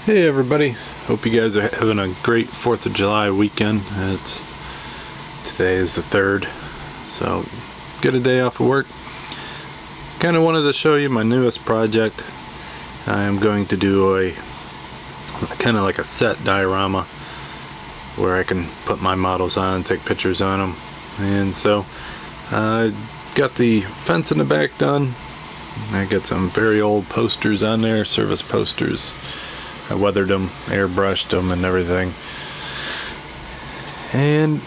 Hey everybody, hope you guys are having a great 4th of July weekend. Today is the 3rd, so get a day off of work. Kind of wanted to show you my newest project. I am going to do a kind of like a set diorama where I can put my models on, take pictures on them. And so I got the fence in the back done. I got some very old posters on there, service posters. I weathered them, airbrushed them and everything. And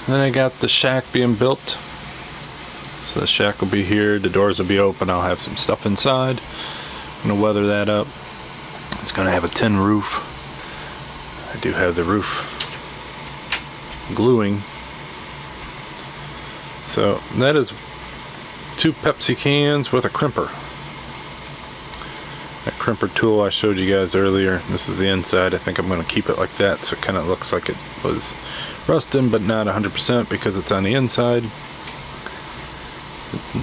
then I got the shack being built. So the shack will be here, the doors will be open, I'll have some stuff inside. I'm going to weather that up. It's going to have a tin roof. I do have the roof gluing. So that is 2 Pepsi cans with a crimper. That crimper tool I showed you guys earlier, this is the inside. I think I'm going to keep it like that so it kind of looks like it was rusting, but not 100% because it's on the inside.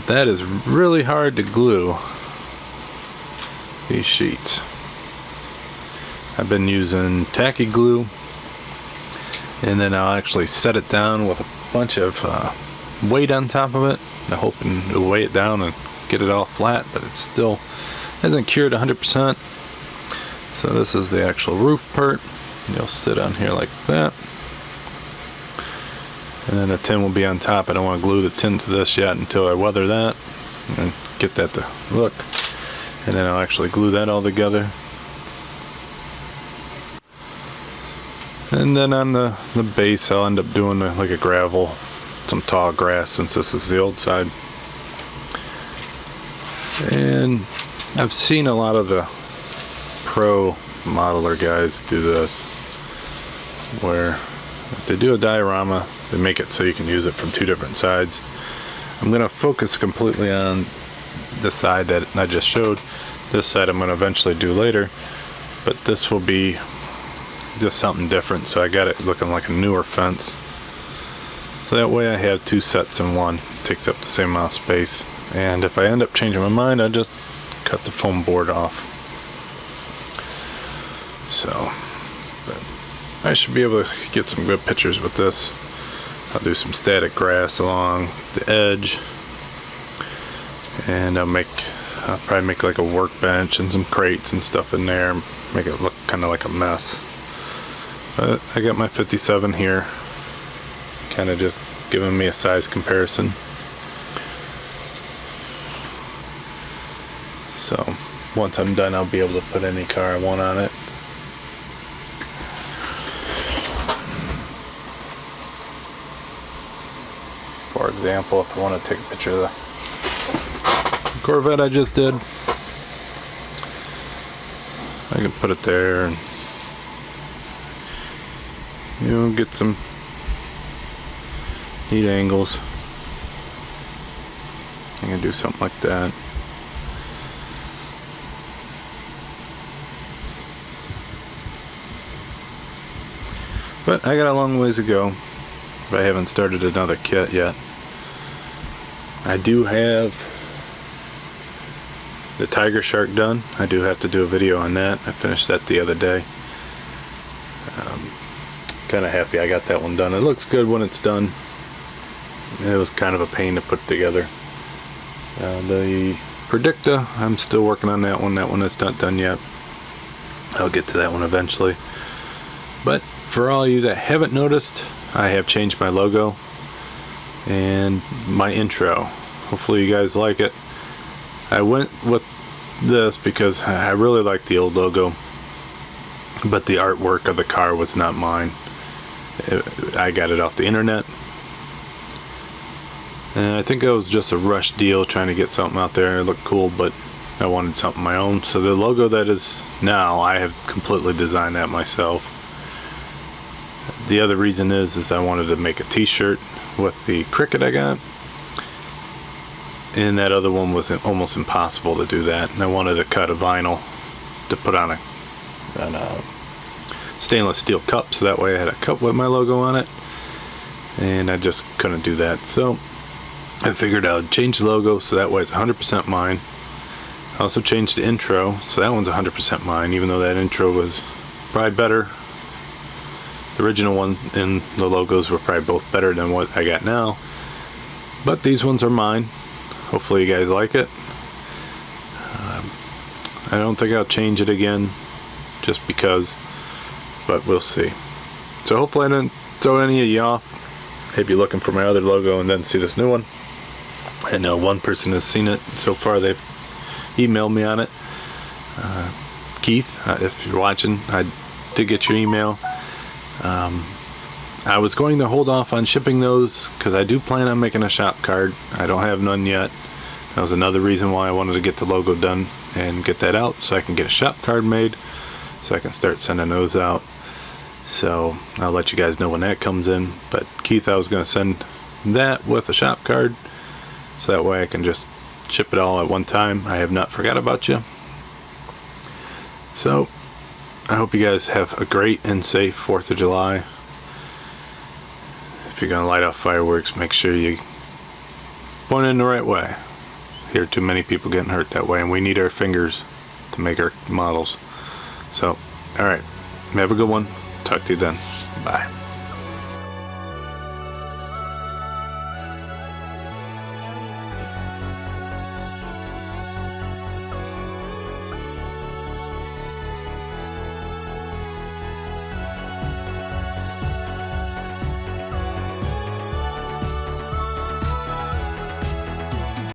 That is really hard to glue, these sheets. I've been using tacky glue, and then I'll actually set it down with a bunch of weight on top of it. I'm hoping to weigh it down and get it all flat, but it's still hasn't cured 100%. So this is the actual roof part. You'll sit on here like that, and then the tin will be on top. I don't want to glue the tin to this yet until I weather that and get that to look, and then I'll actually glue that all together. And then on the base I'll end up doing like a gravel, some tall grass, since this is the old side. And I've seen a lot of the pro modeler guys do this, where if they do a diorama, they make it so you can use it from 2 different sides. I'm going to focus completely on the side that I just showed. This side I'm going to eventually do later, but this will be just something different, so I got it looking like a newer fence. So that way I have 2 sets in one. It takes up the same amount of space. And if I end up changing my mind, I just cut the foam board off. So, but I should be able to get some good pictures with this. I'll do some static grass along the edge, and I'll probably make like a workbench and some crates and stuff in there, make it look kind of like a mess. But I got my 57 here, kind of just giving me a size comparison. So once I'm done, I'll be able to put any car I want on it. For example, if I want to take a picture of the Corvette I just did, I can put it there and, you know, get some neat angles. I can do something like that. But I got a long ways to go. But I haven't started another kit yet. I do have the tiger shark done. I do have to do a video on that. I finished that the other day. Kind of happy I got that one done. It looks good when it's done. It was kind of a pain to put together. The Predicta, I'm still working on that one. That one is not done yet. I'll get to that one eventually. But for all you that haven't noticed, I have changed my logo and my intro. Hopefully you guys like it. I went with this because I really like the old logo, but the artwork of the car was not mine. I got it off the internet, and I think it was just a rush deal trying to get something out there. It looked cool, but I wanted something of my own. So the logo that is now, I have completely designed that myself. The other reason is I wanted to make a t-shirt with the cricket I got, and that other one was almost impossible to do that, and I wanted to cut a vinyl to put on a stainless steel cup, so that way I had a cup with my logo on it, and I just couldn't do that. So I figured I would change the logo so that way it's 100% mine. I also changed the intro, so that one's 100% mine, even though that intro was probably better. The original one and the logos were probably both better than what I got now. But these ones are mine. Hopefully you guys like it. I don't think I'll change it again just because, but we'll see. So hopefully I didn't throw any of you off if you're looking for my other logo and then see this new one. I know one person has seen it so far. They've emailed me on it. Keith, if you're watching, I did get your email. I was going to hold off on shipping those because I do plan on making a shop card. I don't have none yet. That was another reason why I wanted to get the logo done and get that out so I can get a shop card made so I can start sending those out. So I'll let you guys know when that comes in. But Keith, I was going to send that with a shop card so that way I can just ship it all at one time. I have not forgot about you. So I hope you guys have a great and safe 4th of July. If you're going to light off fireworks, make sure you point in the right way. Hear too many people getting hurt that way, and we need our fingers to make our models. So, alright, have a good one. Talk to you then. Bye.